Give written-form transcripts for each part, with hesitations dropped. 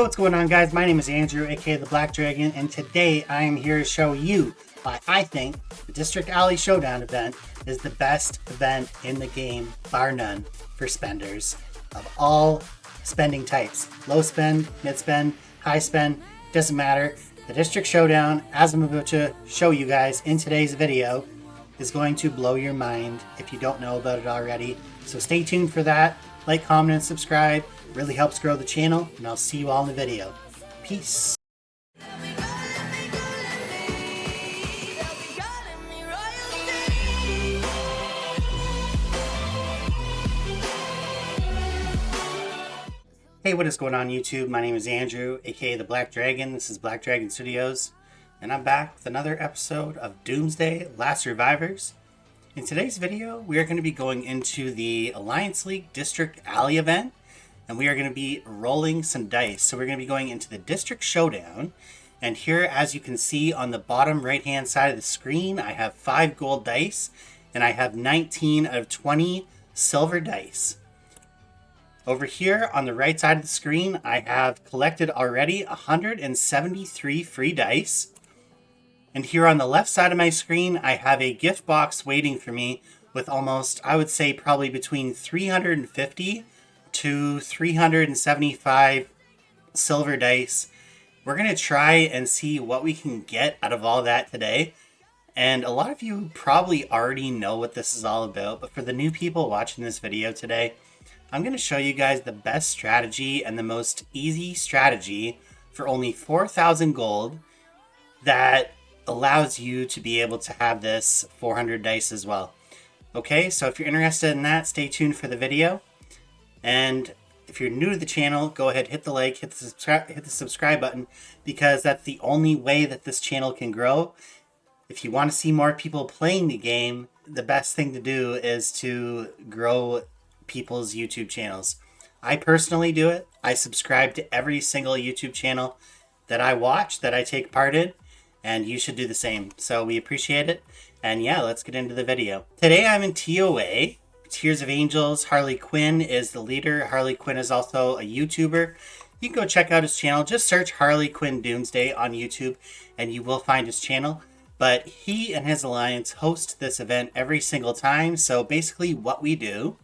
Hey, what's going on, guys? My name is Andrew, aka the Black Dragon, and today I am here to show you why I think the District Alley Showdown event is the best event in the game, bar none, for spenders of all spending types. Low spend, mid spend, high spend, doesn't matter. The District Showdown, as I'm about to show you guys in today's video, is going to blow your mind if you don't know about it already. So stay tuned for that. Like, comment, and subscribe. It really helps grow the channel, and I'll see you all in the video. Peace. Hey, what is going on, YouTube? My name is Andrew, aka the Black Dragon. This is Black Dragon Studios, and I'm back with another episode of Doomsday: Last Survivors. In today's video, we are going to be going into the Alliance League District Alley event, and we are going to be rolling some dice. So we're going to be going into the District Showdown, and here, as you can see on the bottom right-hand side of the screen, I have 5 gold dice, and I have 19 out of 20 silver dice. Over here on the right side of the screen, I have collected already 173 free dice. And here on the left side of my screen, I have a gift box waiting for me with almost, I would say, probably between 350 to 375 silver dice. We're going to try and see what we can get out of all that today. And a lot of you probably already know what this is all about, but for the new people watching this video today, I'm going to show you guys the best strategy and the most easy strategy for only 4,000 gold that allows you to be able to have this 400 dice as well. Okay, so if you're interested in that, stay tuned for the video. And if you're new to the channel, go ahead, hit the like, hit the subscribe button, because that's the only way that this channel can grow. If you want to see more people playing the game, the best thing to do is to grow people's YouTube channels. I personally do it. I subscribe to every single YouTube channel that I watch, that I take part in, and you should do the same. So we appreciate it. And yeah, let's get into the video. Today I'm in TOA, Tears of Angels. Harley Quinn is the leader. Harley Quinn is also a YouTuber. You can go check out his channel. Just search Harley Quinn Doomsday on YouTube and you will find his channel. But he and his alliance host this event every single time. So basically what we do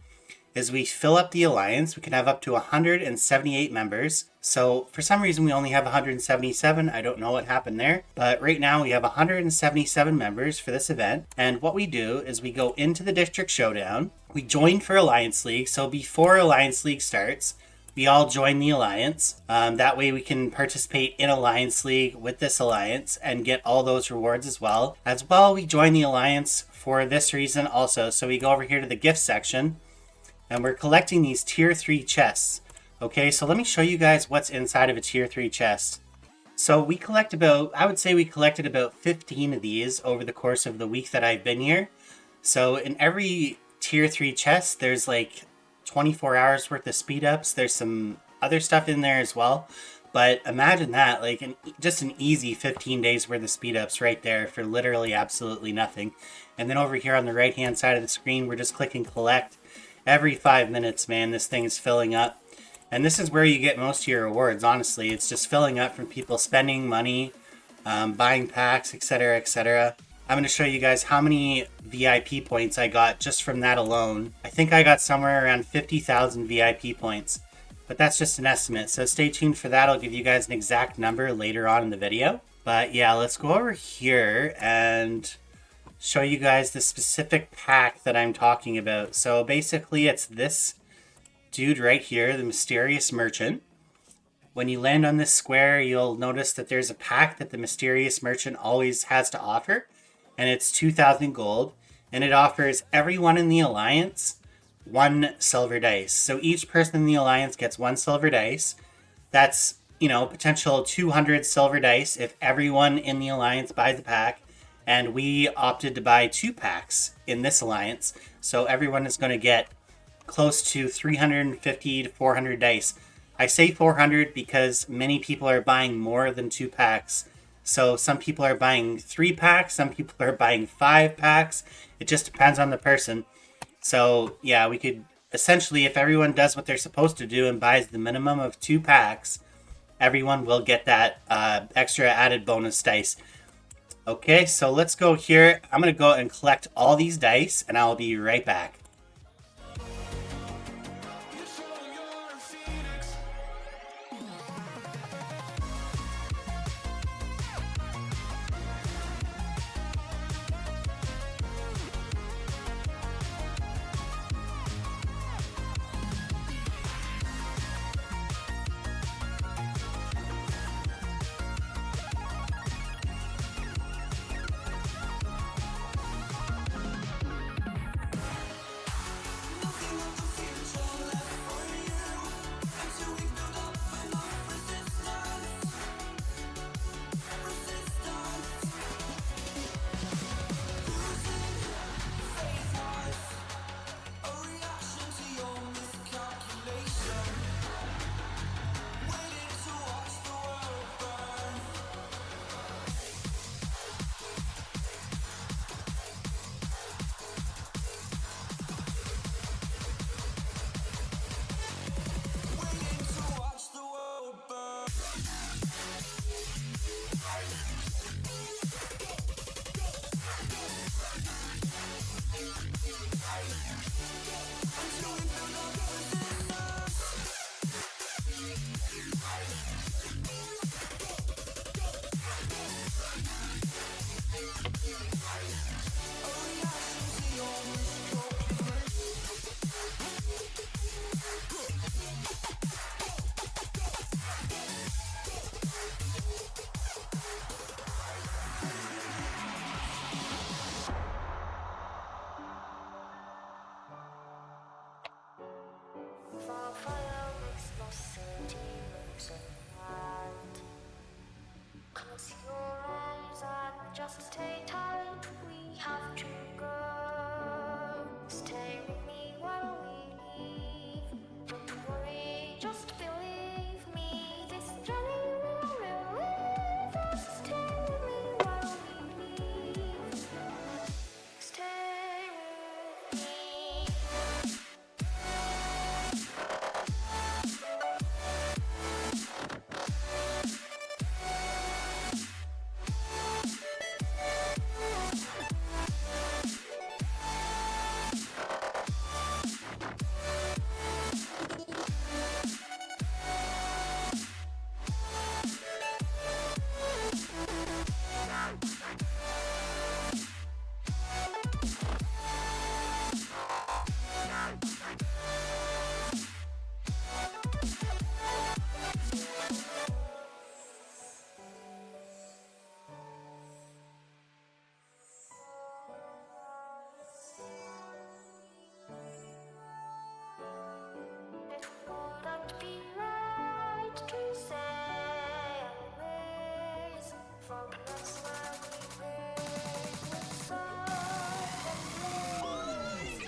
is we fill up the alliance. We can have up to 178 members. So for some reason we only have 177. I don't know what happened there. But right now we have 177 members for this event. And what we do is we go into the District Showdown. We join for Alliance League. So before Alliance League starts, we all join the alliance. That way we can participate in Alliance League with this alliance and get all those rewards as well. As well, we join the alliance for this reason also. So we go over here to the gift section, and we're collecting these tier 3 chests. Okay, so let me show you guys what's inside of a tier 3 chest. So we collect about, I would say we collected about 15 of these over the course of the week that I've been here. So in every tier 3 chest, there's like 24 hours worth of speed ups. There's some other stuff in there as well. But imagine that, like just an easy 15 days worth of speed ups right there for literally absolutely nothing. And then over here on the right hand side of the screen, we're just clicking collect. Every 5 minutes, man, this thing is filling up. And this is where you get most of your rewards, honestly. It's just filling up from people spending money, buying packs, etc., etc. I'm going to show you guys how many VIP points I got just from that alone. I think I got somewhere around 50,000 VIP points. But that's just an estimate, so stay tuned for that. I'll give you guys an exact number later on in the video. But yeah, let's go over here and show you guys the specific pack that I'm talking about. So basically it's this dude right here, the Mysterious Merchant. When you land on this square, you'll notice that there's a pack that the Mysterious Merchant always has to offer, and it's 2,000 gold, and it offers everyone in the alliance 1 silver dice. So each person in the alliance gets 1 silver dice. That's, potential 200 silver dice if everyone in the alliance buys a pack. And we opted to buy 2 packs in this alliance. So everyone is going to get close to 350 to 400 dice. I say 400 because many people are buying more than 2 packs. So some people are buying 3 packs. Some people are buying 5 packs. It just depends on the person. So yeah, we could essentially, if everyone does what they're supposed to do and buys the minimum of 2 packs, everyone will get that extra added bonus dice. Okay, so let's go here. I'm going to go and collect all these dice, and I'll be right back. Stay tight, we have to go. Stay with me while we leave. Don't worry, just believe me. This journey will relieve us. Stay with me while we leave. Stay with me. It wouldn't be right to say anyways. For that's why we live with certain ways.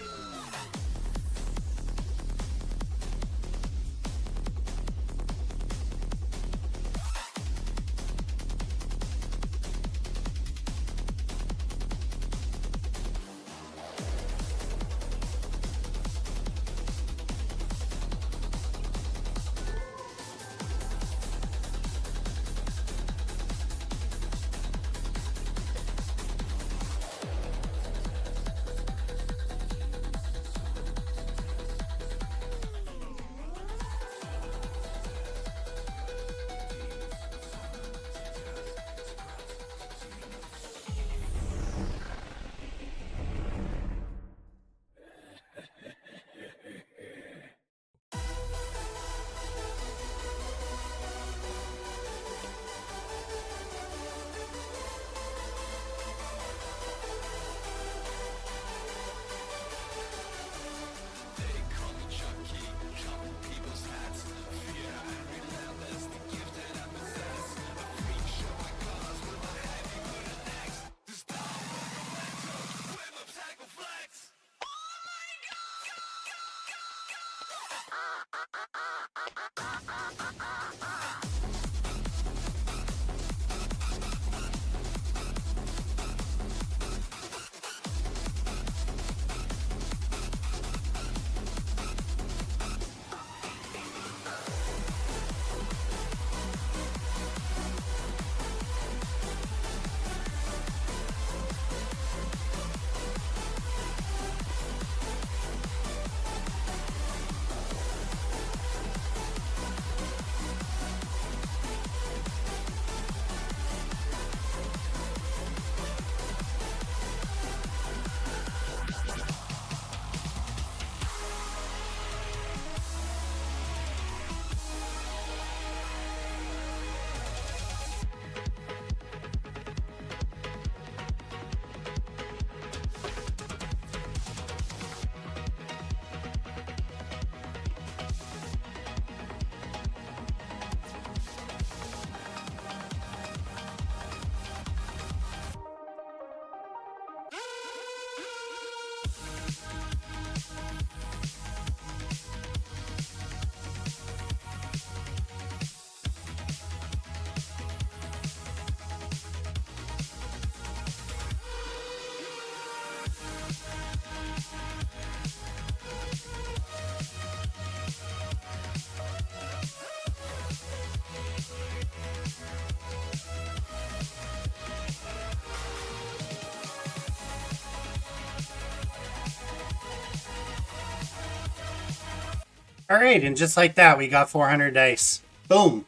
Alright, and just like that, we got 400 dice. Boom.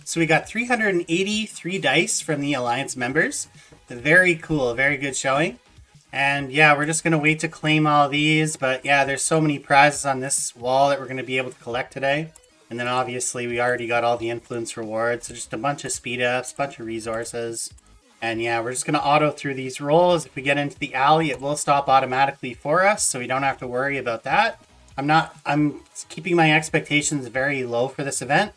So we got 383 dice from the Alliance members. Very cool, very good showing. And yeah, we're just going to wait to claim all these. But yeah, there's so many prizes on this wall that we're going to be able to collect today. And then obviously we already got all the influence rewards. So just a bunch of speed ups, a bunch of resources. And yeah, we're just going to auto through these rolls. If we get into the alley, it will stop automatically for us. So we don't have to worry about that. I'm keeping my expectations very low for this event.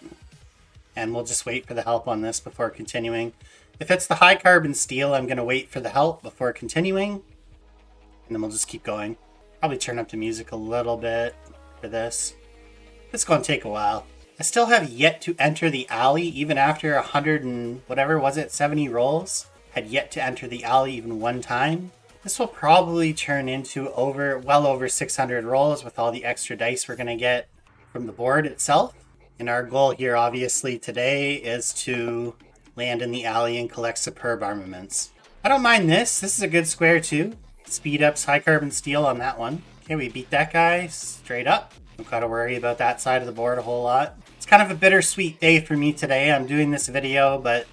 And we'll just wait for the help on this before continuing. If it's the high carbon steel, I'm going to wait for the help before continuing. And then we'll just keep going. Probably turn up the music a little bit for this. It's going to take a while. I still have yet to enter the alley, even after 100 and whatever was it, 70 rolls. Had yet to enter the alley even one time. This will probably turn into well over 600 rolls with all the extra dice we're going to get from the board itself. And our goal here, obviously, today is to land in the alley and collect superb armaments. I don't mind this. This is a good square, too. Speed ups, high carbon steel on that one. Okay, we beat that guy straight up. Don't got to worry about that side of the board a whole lot. It's kind of a bittersweet day for me today. I'm doing this video, but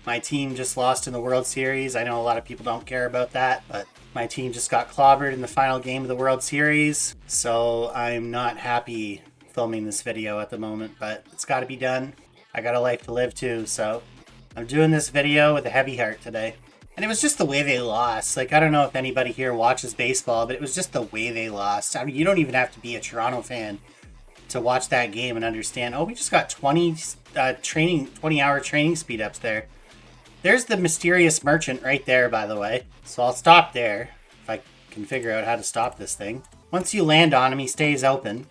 my team just lost in the World Series. I know a lot of people don't care about that, but my team just got clobbered in the final game of the World Series. So I'm not happy filming this video at the moment, but it's got to be done. I got a life to live too, so I'm doing this video with a heavy heart today. And it was just the way they lost. Like, I don't know if anybody here watches baseball, but it was just the way they lost. I mean, you don't even have to be a Toronto fan to watch that game and understand. Oh, we just got 20-hour training speed ups there. There's the mysterious merchant right there, by the way. So I'll stop there if I can figure out how to stop this thing. Once you land on him, he stays open.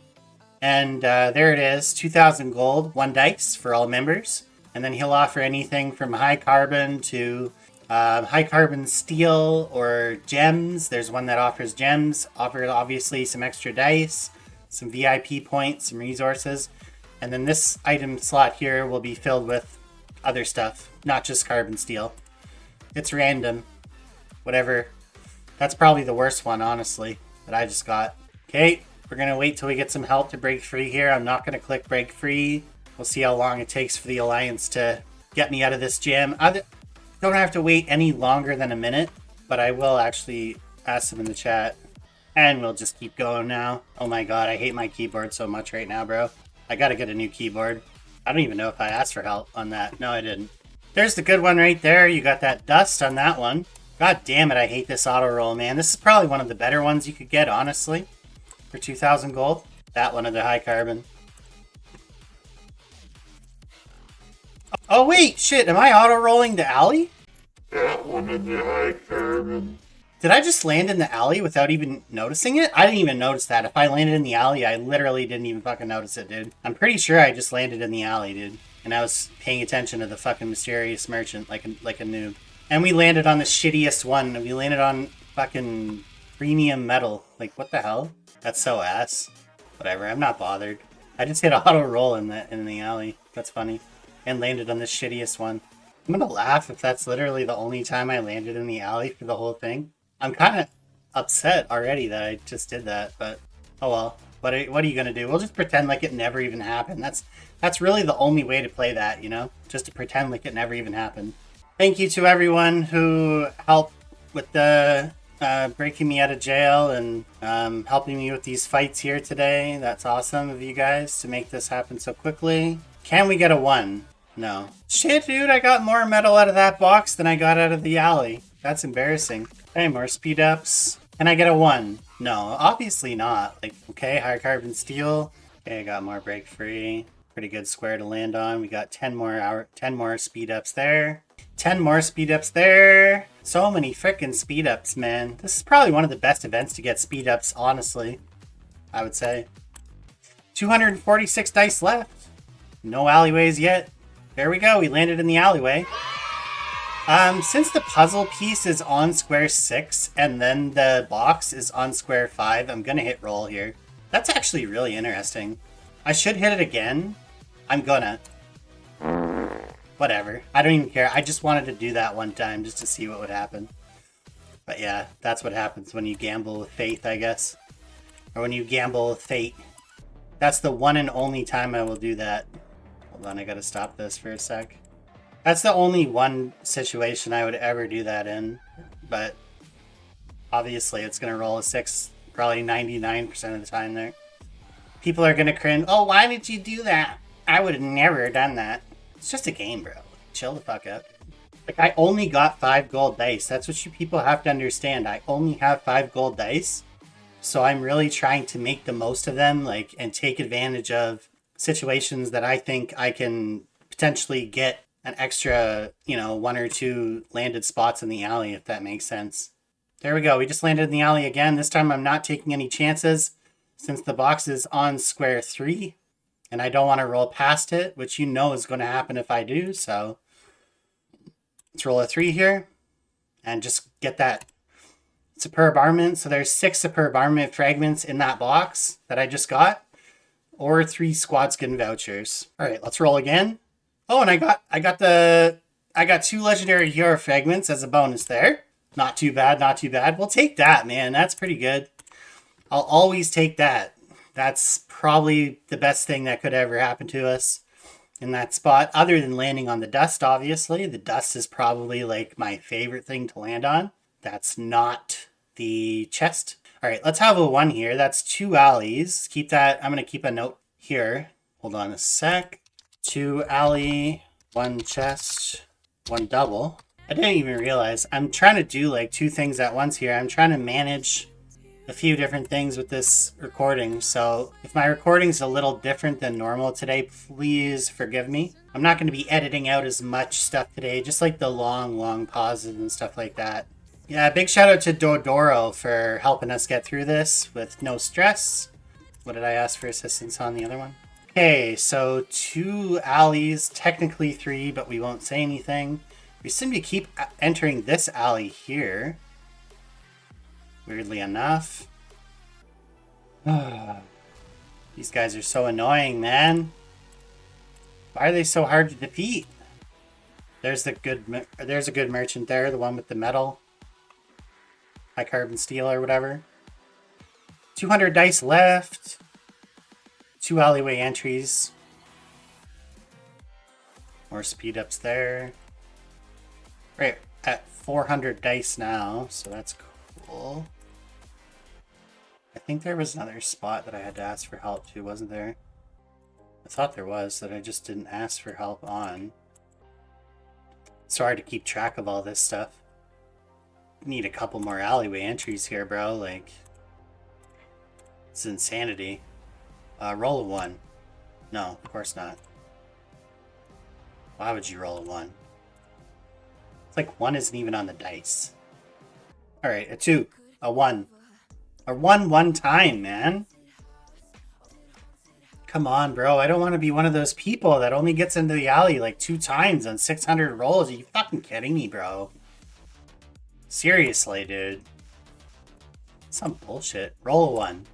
And there it is, 2,000 gold, 1 dice for all members. And then he'll offer anything from high carbon to high carbon steel or gems. There's one that offers gems, offers obviously some extra dice, some VIP points, some resources. And then this item slot here will be filled with other stuff, not just carbon steel. It's random, whatever. That's probably the worst one, honestly, that I just got. Okay. We're going to wait till we get some help to break free here. I'm not going to click break free. We'll see how long it takes for the Alliance to get me out of this jam. I don't have to wait any longer than a minute, but I will actually ask them in the chat. And we'll just keep going now. Oh my god, I hate my keyboard so much right now, bro. I got to get a new keyboard. I don't even know if I asked for help on that. No, I didn't. There's the good one right there. You got that dust on that one. God damn it, I hate this auto roll, man. This is probably one of the better ones you could get, honestly. For 2,000 gold. That one of the high carbon. Oh wait, shit, am I auto-rolling the alley? That one of the high carbon. Did I just land in the alley without even noticing it? I didn't even notice that. If I landed in the alley, I literally didn't even fucking notice it, dude. I'm pretty sure I just landed in the alley, dude. And I was paying attention to the fucking mysterious merchant like a noob. And we landed on the shittiest one. We landed on fucking premium metal. Like, what the hell? That's so ass. Whatever, I'm not bothered. I just hit auto roll in the alley. That's funny. And landed on the shittiest one. I'm gonna laugh if that's literally the only time I landed in the alley for the whole thing. I'm kind of upset already that I just did that, but oh well. What are you gonna do? We'll just pretend like it never even happened. That's really the only way to play that, you know? Just to pretend like it never even happened. Thank you to everyone who helped with the breaking me out of jail and helping me with these fights here today. That's awesome of you guys to make this happen so quickly. Can we get a 1? No. Shit, dude, I got more metal out of that box than I got out of the alley. That's embarrassing. Hey, more speed ups. Can I get a 1? No, obviously not. Like, okay, high carbon steel. Okay, I got more break free. Pretty good square to land on. We got 10 more speed ups there. 10 more speed ups there. So many freaking speed ups, man. This is probably one of the best events to get speed ups, honestly. I would say. 246 dice left. No alleyways yet. There we go. We landed in the alleyway. Since the puzzle piece is on square 6 and then the box is on square 5, I'm gonna hit roll here. That's actually really interesting. I should hit it again. I'm gonna. Whatever. I don't even care. I just wanted to do that one time just to see what would happen. But yeah, that's what happens when you gamble with faith, I guess. Or when you gamble with fate. That's the one and only time I will do that. Hold on, I gotta stop this for a sec. That's the only one situation I would ever do that in. But obviously it's gonna roll a 6 probably 99% of the time there. People are gonna cringe, oh, why did you do that? I would have never done that. It's just a game, bro. Chill the fuck out. Like, I only got 5 gold dice. That's what you people have to understand. I only have 5 gold dice. So I'm really trying to make the most of them, like, and take advantage of situations that I think I can potentially get an extra, you know, 1 or 2 landed spots in the alley, if that makes sense. There we go. We just landed in the alley again. This time I'm not taking any chances since the box is on square 3 and I don't want to roll past it, which you know is going to happen if I do. So let's roll a 3 here and just get that superb armament. So there's 6 superb armament fragments in that box that I just got, or 3 squad skin vouchers. All right, let's roll again. Oh, and I got 2 legendary hero fragments as a bonus there. Not too bad, not too bad. We'll take that, man. That's pretty good. I'll always take that. That's probably the best thing that could ever happen to us in that spot, other than landing on the dust, obviously. The dust is probably like my favorite thing to land on. That's not the chest. All right, let's have a 1 here. That's 2 alleys. Keep that. I'm going to keep a note here. Hold on a sec. 2 alley, 1 chest, 1 double. I didn't even realize. I'm trying to do like 2 things at once here. I'm trying to manage a few different things with this recording. So if my recording's a little different than normal today, please forgive me. I'm not going to be editing out as much stuff today, just like the long pauses and stuff like that. Yeah, big shout out to Dodoro for helping us get through this with no stress. What did I ask for assistance on the other one? Okay, so 2 alleys, technically 3, but we won't say anything. We seem to keep entering this alley here. Weirdly enough. These guys are so annoying, man. Why are they so hard to defeat? There's a good merchant there, the one with the metal. High carbon steel or whatever. 200 dice left. 2 alleyway entries. More speed ups there. Right at 400 dice now, so that's cool. I think there was another spot that I had to ask for help to, wasn't there? I thought there was, that I just didn't ask for help on. It's hard to keep track of all this stuff. Need a couple more alleyway entries here, bro. Like, it's insanity. Roll a 1. No, of course not. Why would you roll a 1? It's like 1 isn't even on the dice. Alright, a 2. A 1. A 1 one time, man. Come on, bro. I don't want to be one of those people that only gets into the alley like 2 times on 600 rolls. Are you fucking kidding me, bro? Seriously, dude. Some bullshit. Roll a 1.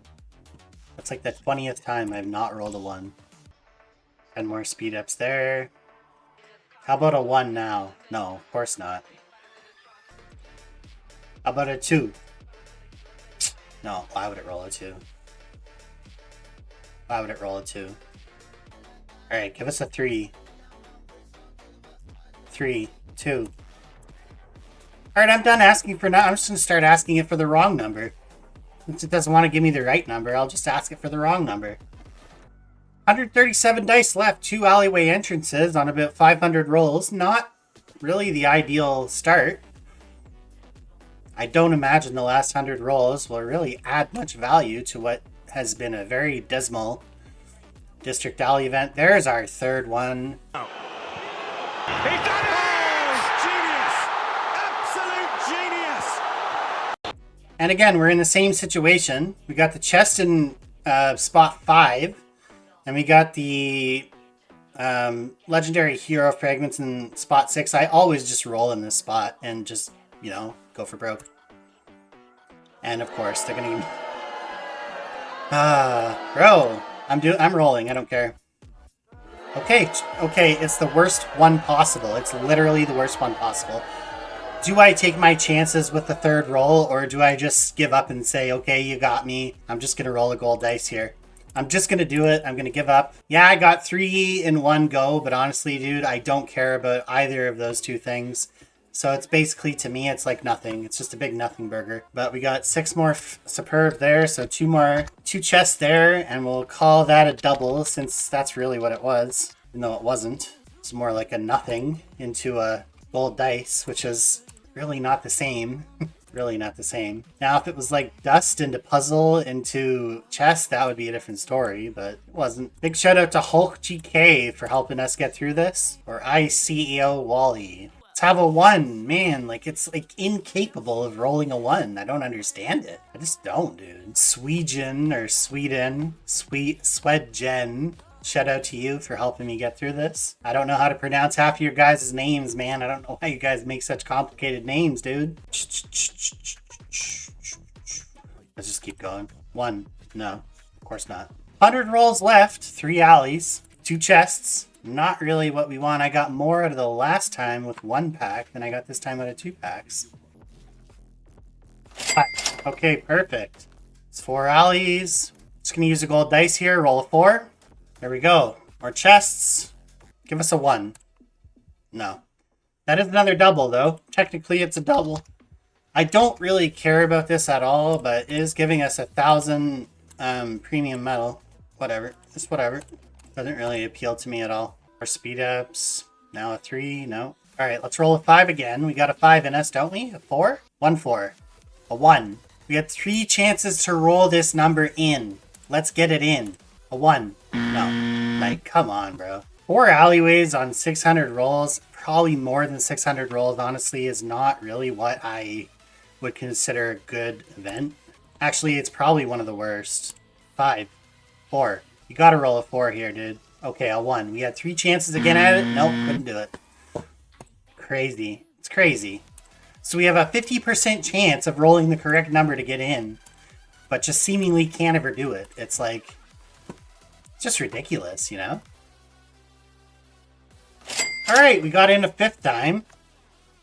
That's like the 20th time I've not rolled a 1. 10 more speed ups there. How about a 1 now? No, of course not. How about a 2? No, why would it roll a 2? Why would it roll a 2? Alright, give us a 3. 3, 2. Alright, I'm done asking for now. I'm just going to start asking it for the wrong number. Since it doesn't want to give me the right number, I'll just ask it for the wrong number. 137 dice left. 2 alleyway entrances on about 500 rolls. Not really the ideal start. I don't imagine the last 100 rolls will really add much value to what has been a very dismal District Alley event. There's our 3rd one. Oh. He's done it! Oh, genius! Absolute genius! And again, we're in the same situation. We got the chest in spot 5. And we got the legendary hero fragments in spot 6. I always just roll in this spot and just, you know, go for broke. And of course, they're gonna... bro, I'm rolling. I don't care. Okay, it's the worst one possible. It's literally the worst one possible. Do I take my chances with the 3rd roll, or do I just give up and say, okay, you got me. I'm just gonna roll a gold dice here. I'm just gonna do it. I'm gonna give up. Yeah, I got 3 in one go, but honestly, dude, I don't care about either of those two things. So it's basically, to me, it's like nothing. It's just a big nothing burger. But we got 6 more superb there, so 2 chests there, and we'll call that a double since that's really what it was. Even though it wasn't. It's more like a nothing into a gold dice, which is really not the same. Really not the same. Now, if it was like dust into puzzle into chest, that would be a different story, but it wasn't. Big shout out to Hulk GK for helping us get through this. Or ICEO Wally. Let's have a 1. Man, like it's like incapable of rolling a 1. I don't understand it. I just don't, dude. Sweden or Sweden. Swedgen. Shout out to you for helping me get through this. I don't know how to pronounce half of your guys' names, man. I don't know why you guys make such complicated names, dude. Let's just keep going. 1. No, of course not. 100 rolls left. 3 alleys. 2 chests. Not really what we want. I got more out of the last time with 1 pack than I got this time out of 2 packs. 5. Okay, perfect. It's 4 alleys. Just gonna use a gold dice here. Roll a 4. There we go. More chests. Give us a 1. No. That is another double, though. Technically, it's a double. I don't really care about this at all, but it is giving us 1,000 premium metal. Whatever. Just whatever. Doesn't really appeal to me at all. Our speed ups. Now a 3. No. All right, let's roll a 5 again. We got a 5 in us, don't we? A 4? 1 4. A 1. We had 3 chances to roll this number in. Let's get it in. A 1. No. Like, come on, bro. 4 alleyways on 600 rolls, probably more than 600 rolls, honestly, is not really what I would consider a good event. Actually, it's probably one of the worst. 5. 4. You gotta roll a 4 here, dude. Okay, a 1. We had 3 chances again at it. Nope, couldn't do it. Crazy. It's crazy. So we have a 50% chance of rolling the correct number to get in, but just seemingly can't ever do it. It's like... it's just ridiculous, you know? Alright, we got in a 5th time.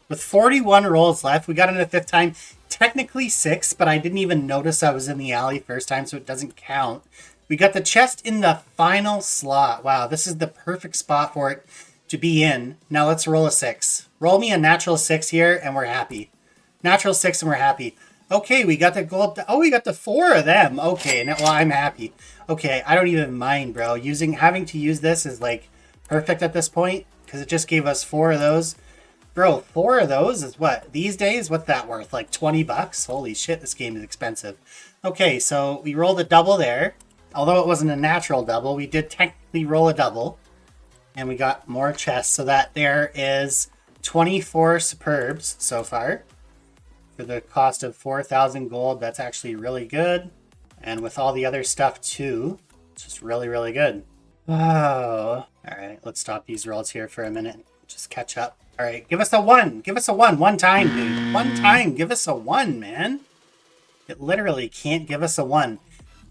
With 41 rolls left, we got in a 5th time. Technically 6, but I didn't even notice I was in the alley first time, so it doesn't count. We got the chest in the final slot. Wow, this is the perfect spot for it to be in. Now let's roll a 6. Roll me a natural 6 here, and we're happy. Natural 6, and we're happy. Okay, we got the gold. Oh, we got the 4 of them. Okay, now, well, I'm happy. Okay, I don't even mind, bro. Having to use this is like perfect at this point because it just gave us 4 of those. Bro, 4 of those is what? These days, what's that worth? Like 20 bucks? Holy shit, this game is expensive. Okay, so we rolled a double there. Although it wasn't a natural double, we did technically roll a double. And we got more chests, so that there is 24 superbs so far. For the cost of 4,000 gold, that's actually really good. And with all the other stuff too, it's just really, really good. Oh. Alright, let's stop these rolls here for a minute. Just catch up. Alright, give us a 1. Give us a 1. One time, dude. One time. Give us a 1, man. It literally can't give us a 1.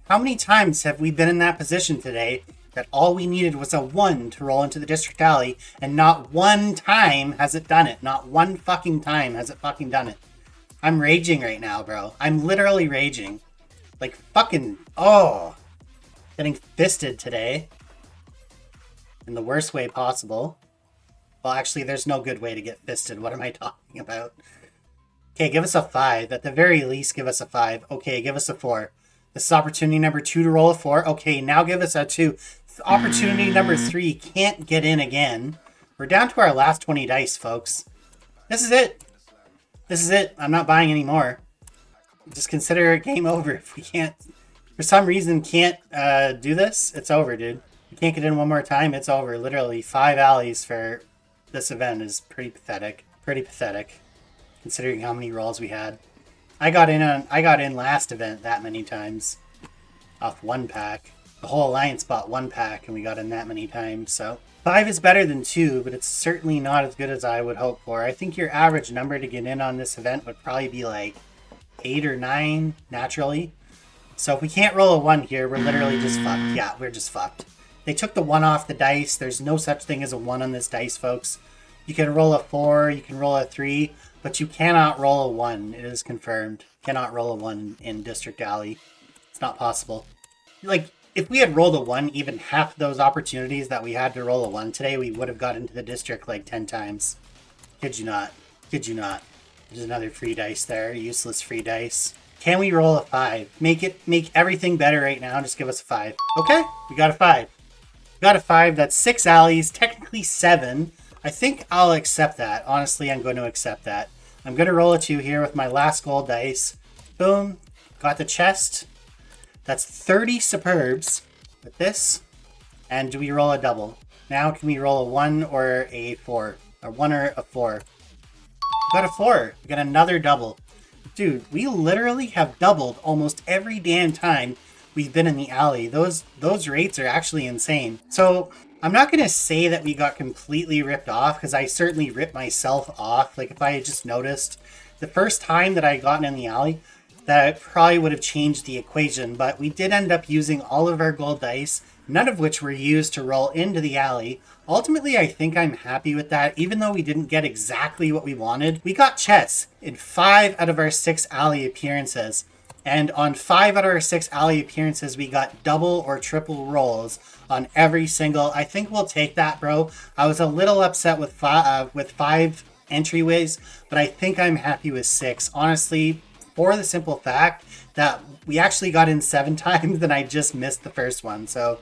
How many times have we been in that position today that all we needed was a 1 to roll into the District Alley, and not one time has it done it? Not one fucking time has it fucking done it. I'm raging right now, bro. I'm literally raging. Like, fucking... oh. Getting fisted today. In the worst way possible. Well, actually, there's no good way to get fisted. What am I talking about? Okay, give us a 5. At the very least, give us a 5. Okay, give us a 4. This is opportunity number 2 to roll a 4. Okay, now give us a 2. Opportunity number 3 can't get in again. We're down to our last 20 dice, folks. This is it. This is it. I'm not buying any more. Just consider it game over. If we can't, for some reason, can't do this, it's over, dude. We can't get in one more time, it's over. Literally, 5 alleys for this event is pretty pathetic. Pretty pathetic, considering how many rolls we had. I got in last event that many times off 1 pack. The whole alliance bought 1 pack, and we got in that many times, so... 5 is better than 2, but it's certainly not as good as I would hope for. I think your average number to get in on this event would probably be like 8 or 9, naturally. So if we can't roll a 1 here, we're literally just fucked. Yeah, we're just fucked. They took the 1 off the dice. There's no such thing as a 1 on this dice, folks. You can roll a 4, you can roll a 3, but you cannot roll a 1. It is confirmed. Cannot roll a 1 in District Alley. It's not possible. Like, if we had rolled a 1, even half of those opportunities that we had to roll a 1 today, we would have got into the district like 10 times. Kid you not. Kid you not. There's another free dice there. Useless free dice. Can we roll a 5? Make everything better right now. Just give us a 5. Okay, we got a 5. We got a 5. That's 6 alleys. Technically 7. I think I'll accept that. Honestly, I'm going to accept that. I'm going to roll a 2 here with my last gold dice. Boom. Got the chest. That's 30 superbs with this. And do we roll a double? Now can we roll a 1 or a 4? A 1 or a 4? We got a 4. We got another double. Dude, we literally have doubled almost every damn time we've been in the alley. Those rates are actually insane. So I'm not going to say that we got completely ripped off, because I certainly ripped myself off. Like, if I had just noticed the first time that I gotten in the alley, that probably would have changed the equation. But we did end up using all of our gold dice, none of which were used to roll into the alley. Ultimately, I think I'm happy with that. Even though we didn't get exactly what we wanted, we got chests in 5 out of our 6 alley appearances. And on 5 out of our 6 alley appearances, we got double or triple rolls on every single. I think we'll take that, bro. I was a little upset with 5 entryways, but I think I'm happy with 6. Honestly, for the simple fact that we actually got in 7 times and I just missed the first one. So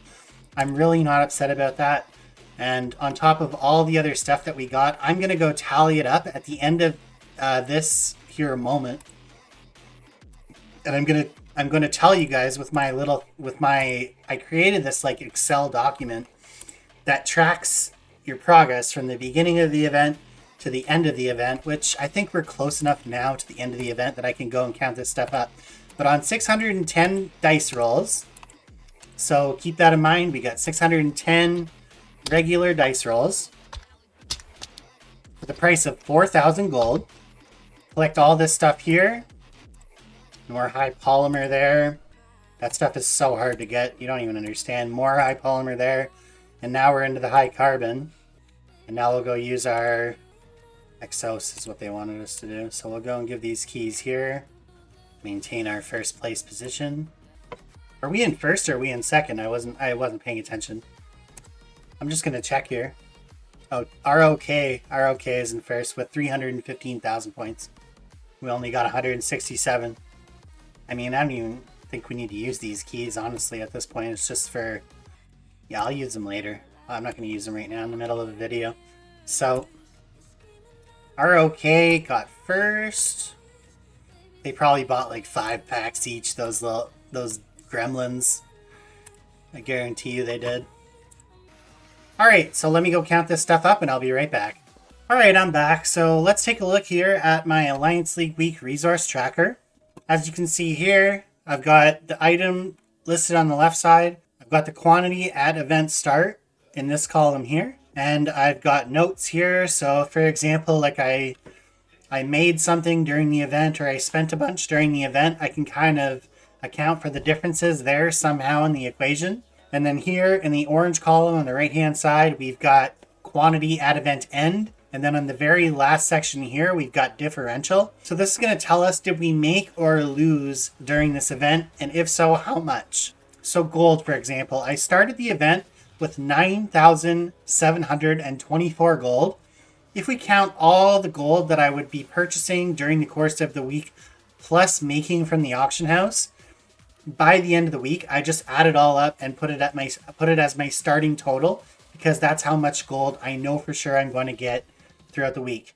I'm really not upset about that. And on top of all the other stuff that we got, I'm going to go tally it up at the end of this here moment. And I'm going to tell you guys I created this like Excel document that tracks your progress from the beginning of the event to the end of the event, which I think we're close enough now to the end of the event that I can go and count this stuff up. But on 610 dice rolls, so keep that in mind, we got 610 regular dice rolls for the price of 4,000 gold. Collect all this stuff here. More high polymer there. That stuff is so hard to get. You don't even understand. More high polymer there. And now we're into the high carbon. And now we'll go use our Exos is what they wanted us to do. So we'll go and give these keys here. Maintain our first place position. Are we in first or are we in second? I wasn't paying attention. I'm just going to check here. Oh, ROK is in first with 315,000 points. We only got 167. I mean, I don't even think we need to use these keys, honestly, at this point. It's just for... Yeah, I'll use them later. I'm not going to use them right now in the middle of the video. So, ROK got first. They probably bought like 5 packs each, those gremlins. I guarantee you they did. Alright, so let me go count this stuff up and I'll be right back. Alright, I'm back. So let's take a look here at my Alliance League Week resource tracker. As you can see here, I've got the item listed on the left side. I've got the quantity at event start in this column here. And I've got notes here. So for example, like I made something during the event or I spent a bunch during the event, I can kind of account for the differences there somehow in the equation. And then here in the orange column on the right hand side, we've got quantity at event end. And then on the very last section here, we've got differential. So this is going to tell us, did we make or lose during this event? And if so, how much? So gold, for example, I started the event with 9,724 gold. If we count all the gold that I would be purchasing during the course of the week, plus making from the auction house, by the end of the week, I just add it all up and put it as my starting total, because that's how much gold I know for sure I'm going to get throughout the week.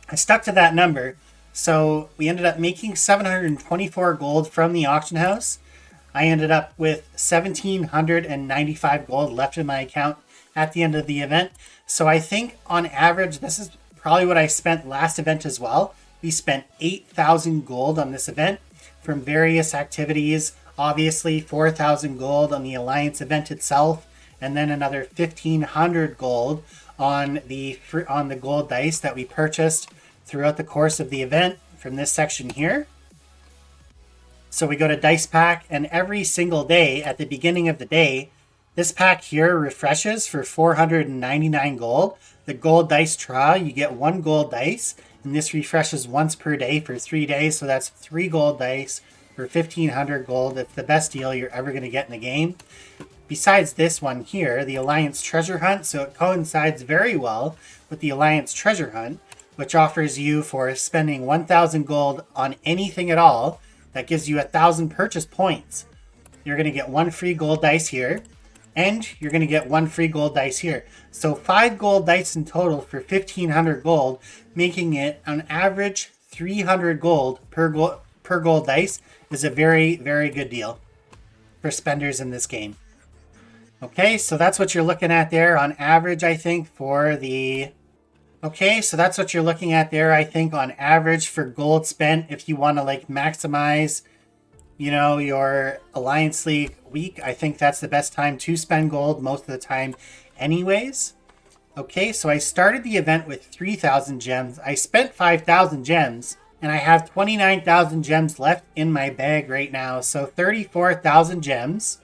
I stuck to that number, so we ended up making 724 gold from the auction house. I ended up with 1,795 gold left in my account at the end of the event. So I think on average, this is probably what I spent last event as well. We spent 8,000 gold on this event from various activities. Obviously 4,000 gold on the Alliance event itself, and then another 1,500 gold on the gold dice that we purchased throughout the course of the event from this section here. So we go to dice pack, and every single day at the beginning of the day, this pack here refreshes for 499 gold. The gold dice draw, you get 1 gold dice, and this refreshes once per day for 3 days. So that's 3 gold dice for 1,500 gold. It's the best deal you're ever going to get in the game. Besides this one here, the Alliance Treasure Hunt, so it coincides very well with the Alliance Treasure Hunt, which offers you, for spending 1,000 gold on anything at all, that gives you 1,000 purchase points. You're going to get 1 free gold dice here, and you're going to get 1 free gold dice here. So 5 gold dice in total for 1,500 gold, making it on average 300 gold per gold dice is a very, very good deal for spenders in this game. Okay, so that's what you're looking at there on average, I think, for the... Okay, so that's what you're looking at there, I think, on average for gold spent if you want to, like, maximize, you know, your Alliance League week. I think that's the best time to spend gold most of the time anyways. Okay, so I started the event with 3,000 gems. I spent 5,000 gems, and I have 29,000 gems left in my bag right now. So 34,000 gems.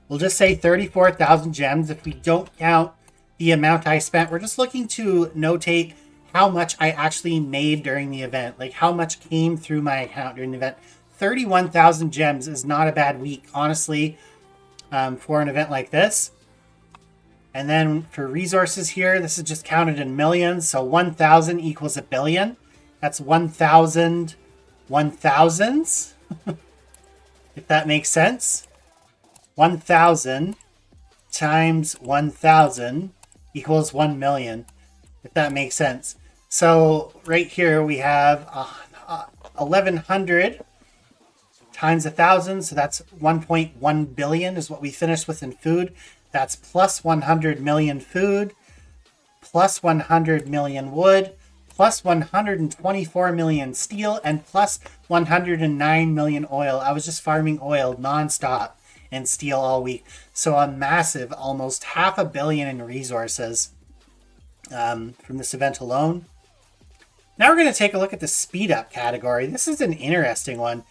We'll just say 34,000 gems if we don't count the amount I spent. We're just looking to notate how much I actually made during the event, like how much came through my account during the event. 31,000 gems is not a bad week, honestly, for an event like this. And then for resources here, this is just counted in millions. So 1,000 equals a billion. That's 1,000 1,000s, if that makes sense. 1,000 times 1,000 equals 1 million, if that makes sense. So right here we have 1,100 times 1,000, so that's 1.1 billion is what we finished with in food. That's plus 100 million food, plus 100 million wood, plus 124 million steel, and plus 109 million oil. I was just farming oil nonstop and steel all week. So a massive, almost 500 million in resources from this event alone. Now we're going to take a look at the speed up category. This is an interesting one.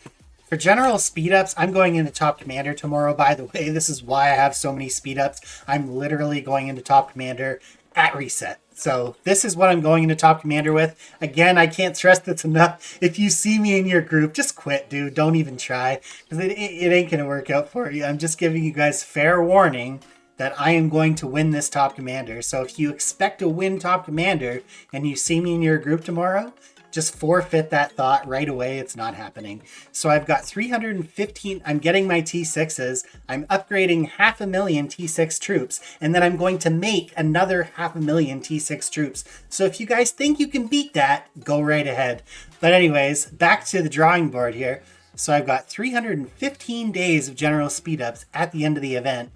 For general speed ups, I'm going into Top Commander tomorrow, by the way. This is why I have so many speed ups. I'm literally going into Top Commander at reset. So this is what I'm going into Top Commander with. Again, I can't stress this enough. If you see me in your group, just quit, dude. Don't even try, because it ain't going to work out for you. I'm just giving you guys fair warning that I am going to win this Top Commander. So if you expect to win Top Commander and you see me in your group tomorrow, just forfeit that thought right away. It's not happening. So I've got 315. I'm getting my T6s. I'm upgrading 500,000 T6 troops. And then I'm going to make another 500,000 T6 troops. So if you guys think you can beat that, go right ahead. But anyways, back to the drawing board here. So I've got 315 days of general speed ups at the end of the event.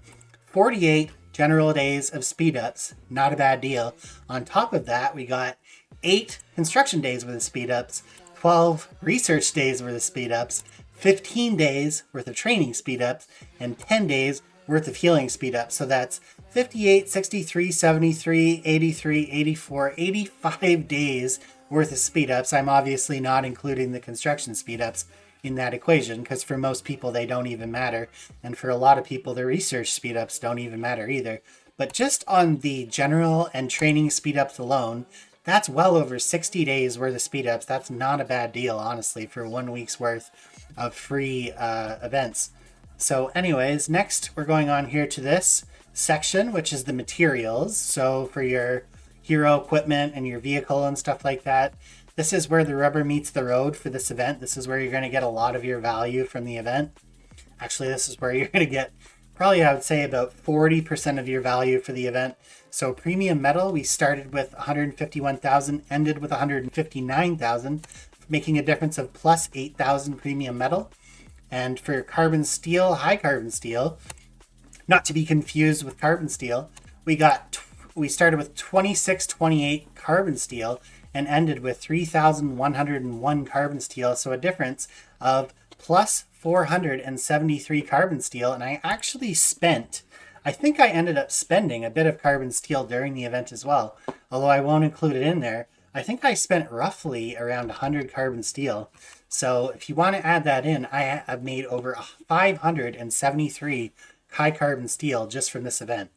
48 general days of speed ups. Not a bad deal. On top of that, we got 8 construction days worth of speed ups, 12 research days worth of speed ups, 15 days worth of training speed ups, and 10 days worth of healing speed ups. So that's 58, 63, 73, 83, 84, 85 days worth of speed ups. I'm obviously not including the construction speed ups in that equation, because for most people they don't even matter, and for a lot of people the research speed ups don't even matter either. But just on the general and training speed ups alone, that's well over 60 days worth of speed ups. That's not a bad deal, honestly, for 1 week's worth of free events. So anyways, next we're going on here to this section, which is the materials. So for your hero equipment and your vehicle and stuff like that, this is where the rubber meets the road for this event. This is where you're going to get a lot of your value from the event. Actually, this is where you're going to get probably, I would say, about 40% of your value for the event. So premium metal, we started with 151,000, ended with 159,000, making a difference of plus 8,000 premium metal. And for carbon steel, high carbon steel, not to be confused with carbon steel, we started with 2628 carbon steel and ended with 3,101 carbon steel. So a difference of plus 473 carbon steel. And I actually I think I ended up spending a bit of carbon steel during the event as well, although I won't include it in there. I think I spent roughly around 100 carbon steel. So if you want to add that in, I have made over 573 high carbon steel just from this event.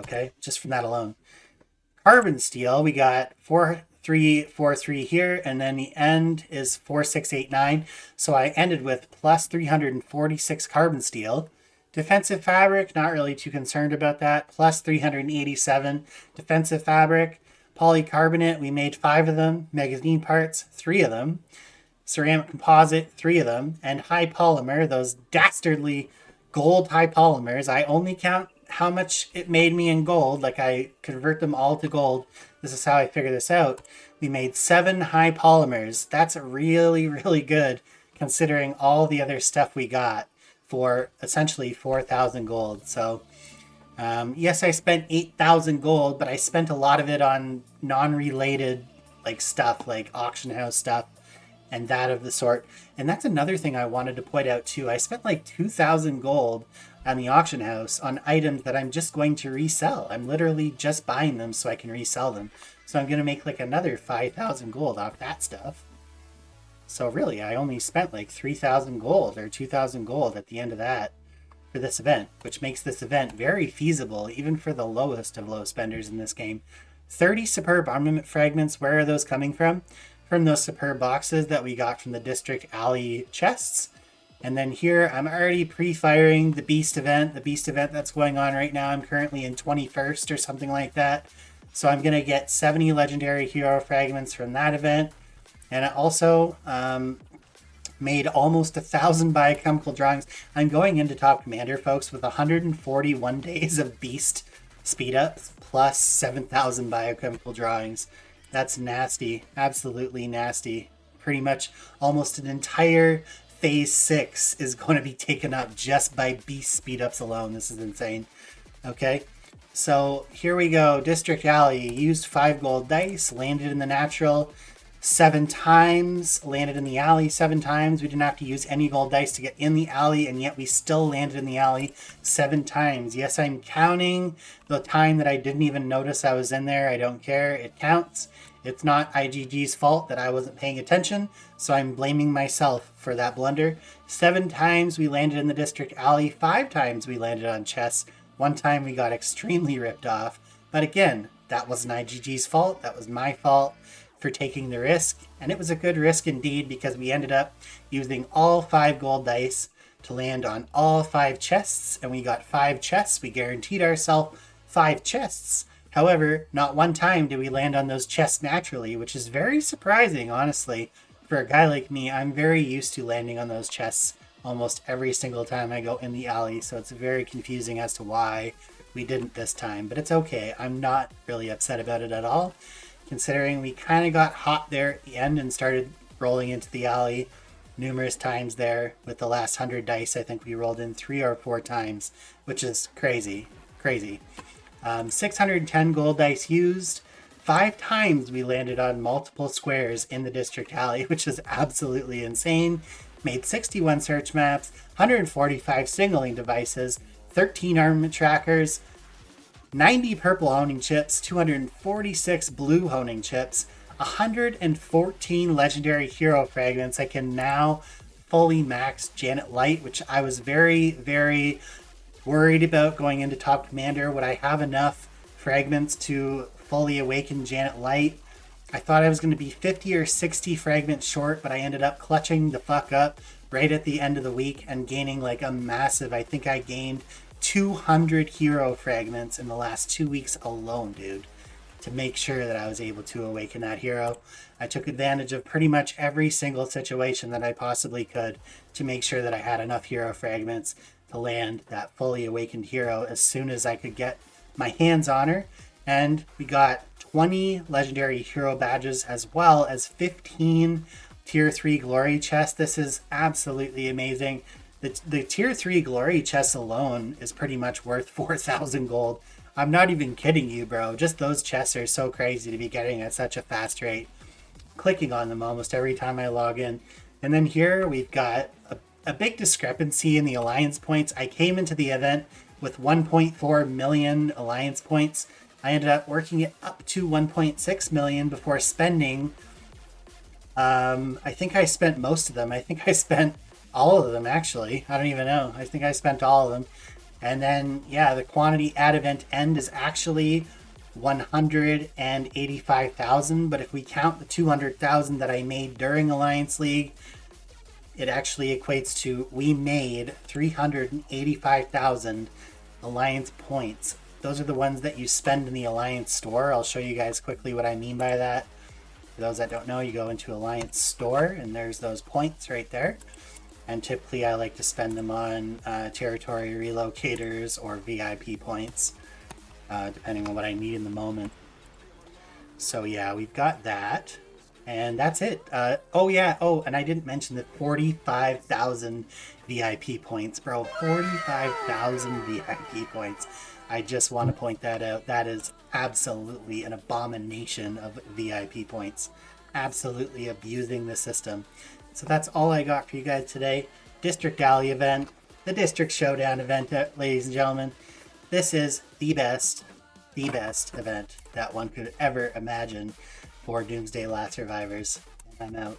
Okay, just from that alone. Carbon steel, we got 343 here, and then the end is 4689. So I ended with plus 346 carbon steel. Defensive fabric, not really too concerned about that. Plus 387 defensive fabric. Polycarbonate, we made 5 of them. Magazine parts, 3 of them. Ceramic composite, 3 of them. And high polymer, those dastardly gold high polymers. I only count how much it made me in gold. Like, I convert them all to gold. This is how I figure this out. We made 7 high polymers. That's really, really good considering all the other stuff we got for essentially 4,000 gold. So yes, I spent 8,000 gold, but I spent a lot of it on non-related like stuff, like auction house stuff and that of the sort. And that's another thing I wanted to point out too. I spent like 2,000 gold on the auction house on items that I'm just going to resell. I'm literally just buying them so I can resell them. So I'm going to make like another 5,000 gold off that stuff. So really, I only spent like 3,000 gold or 2,000 gold at the end of that for this event, which makes this event very feasible, even for the lowest of low spenders in this game. 30 superb armament fragments. Where are those coming from? From those superb boxes that we got from the District Alley chests. And then here, I'm already pre-firing the Beast event. The Beast event that's going on right now. I'm currently in 21st or something like that. So I'm going to get 70 legendary hero fragments from that event. And I also made almost 1,000 biochemical drawings. I'm going into Top Commander, folks, with 141 days of Beast speed ups plus 7,000 biochemical drawings. That's nasty. Absolutely nasty. Pretty much almost an entire Phase 6 is going to be taken up just by Beast speed ups alone. This is insane. Okay. So here we go. District Alley. Used 5 gold dice. Landed in the natural 7 times, landed in the alley 7 times. We didn't have to use any gold dice to get in the alley, and yet we still landed in the alley 7 times. Yes, I'm counting the time that I didn't even notice I was in there. I don't care. It counts. It's not IGG's fault that I wasn't paying attention, so I'm blaming myself for that blunder. 7 times we landed in the District Alley. 5 times we landed on chests. 1 time we got extremely ripped off. But again, that wasn't IGG's fault. That was my fault for taking the risk, and it was a good risk indeed because we ended up using all 5 gold dice to land on all 5 chests, and we got 5 chests. We guaranteed ourselves 5 chests. However, not 1 time did we land on those chests naturally, which is very surprising, honestly. For a guy like me, I'm very used to landing on those chests almost every single time I go in the alley, so it's very confusing as to why we didn't this time, but it's okay. I'm not really upset about it at all, considering we kind of got hot there at the end and started rolling into the alley numerous times there. With the last 100 dice, I think we rolled in 3 or 4 times, which is crazy. 610 gold dice used. 5 times we landed on multiple squares in the District Alley, which is absolutely insane. Made 61 search maps, 145 signaling devices, 13 armament trackers, 90 purple honing chips, 246 blue honing chips, 114 legendary hero fragments. I can now fully max Janet Light, which I was very, very worried about going into Top Commander. Would I have enough fragments to fully awaken Janet Light? I thought I was going to be 50 or 60 fragments short, but I ended up clutching the fuck up right at the end of the week and gaining like a massive, I think I gained 200 hero fragments in the last 2 weeks alone, dude, to make sure that I was able to awaken that hero. I took advantage of pretty much every single situation that I possibly could to make sure that I had enough hero fragments to land that fully awakened hero as soon as I could get my hands on her. And we got 20 legendary hero badges as well as 15 tier 3 glory chests. This is absolutely amazing. The tier 3 glory chest alone is pretty much worth 4,000 gold. I'm not even kidding you, bro. Just those chests are so crazy to be getting at such a fast rate. Clicking on them almost every time I log in. And then here we've got a big discrepancy in the alliance points. I came into the event with 1.4 million alliance points. I ended up working it up to 1.6 million before spending. I think I spent most of them. I think I spent all of them, actually. I don't even know. I think I spent all of them. And then, yeah, the quantity at event end is actually 185,000, but if we count the 200,000 that I made during Alliance League, it actually equates to we made 385,000 Alliance points. Those are the ones that you spend in the Alliance store. I'll show you guys quickly what I mean by that. For those that don't know, you go into Alliance store and there's those points right there. And typically I like to spend them on territory relocators or VIP points, depending on what I need in the moment. So yeah, we've got that. And that's it. Oh yeah, and I didn't mention the 45,000 VIP points, bro. 45,000 VIP points. I just want to point that out. That is absolutely an abomination of VIP points. Absolutely abusing the system. So that's all I got for you guys today. District Alley event, the District Showdown event, ladies and gentlemen. This is the best event that one could ever imagine for Doomsday Last Survivors. And I'm out.